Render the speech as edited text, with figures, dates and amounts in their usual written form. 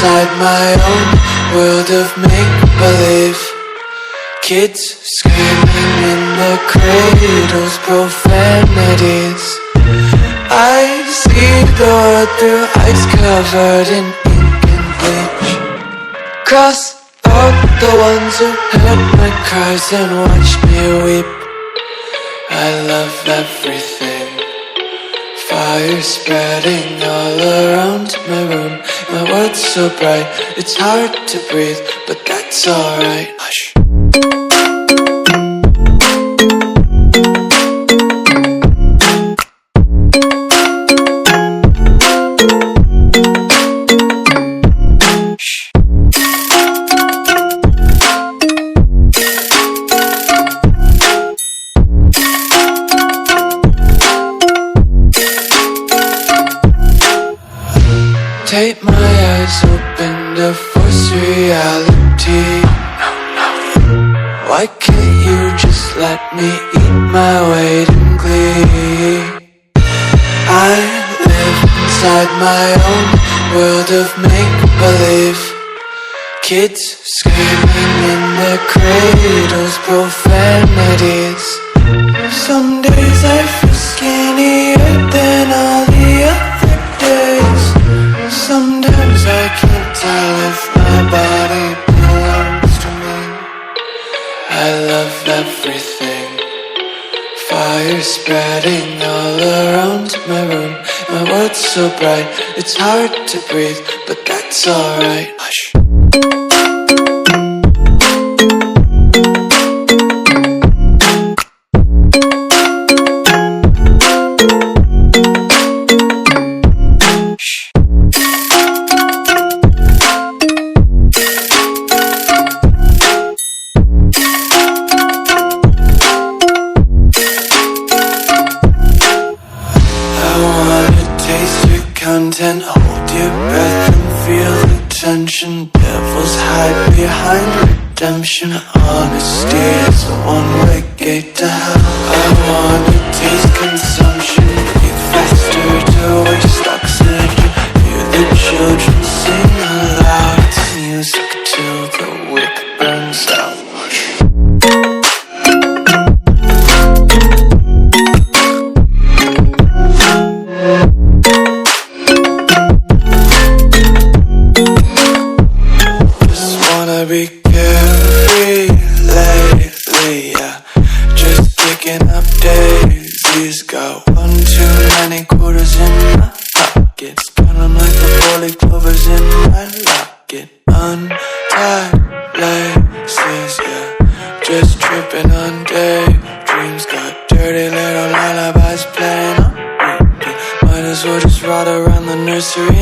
inside my own world of make-believe. Kids screaming in the cradles, profanities. I see the world through ice covered in ink and bleach. Cross out the ones who heard my cries and watched me weep. I love everything. Fire spreading all around my room. My world's so bright, it's hard to breathe, but that's alright. Hush. Tape my eyes open to force reality. Why can't you just let me eat my weight in glee? I live inside my own world of make-believe. Kids screaming in their cradles, profanities. Some days I feel skinnier than all the other days. Sometimes I can't tell if my body belongs to me. I love everything. Fire spreading all around my room. My world's so bright, it's hard to breathe, but that's alright. Hush. Content, hold your breath and feel the tension. Devils hide behind redemption. Honesty is a one-way gate to hell. I wanna taste consumption, breathe faster to waste oxygen. Hear the children sing aloud. It's music till the wick burns out. Be carefree lately, yeah. Just picking up daisies. Got one too many quarters in my pockets. Count 'em like the 4-leaf clovers in my locket. Untied laces, yeah. Just tripping on daydreams. Got dirty little lullabies playing on repeat. Might as well just ride around the nursery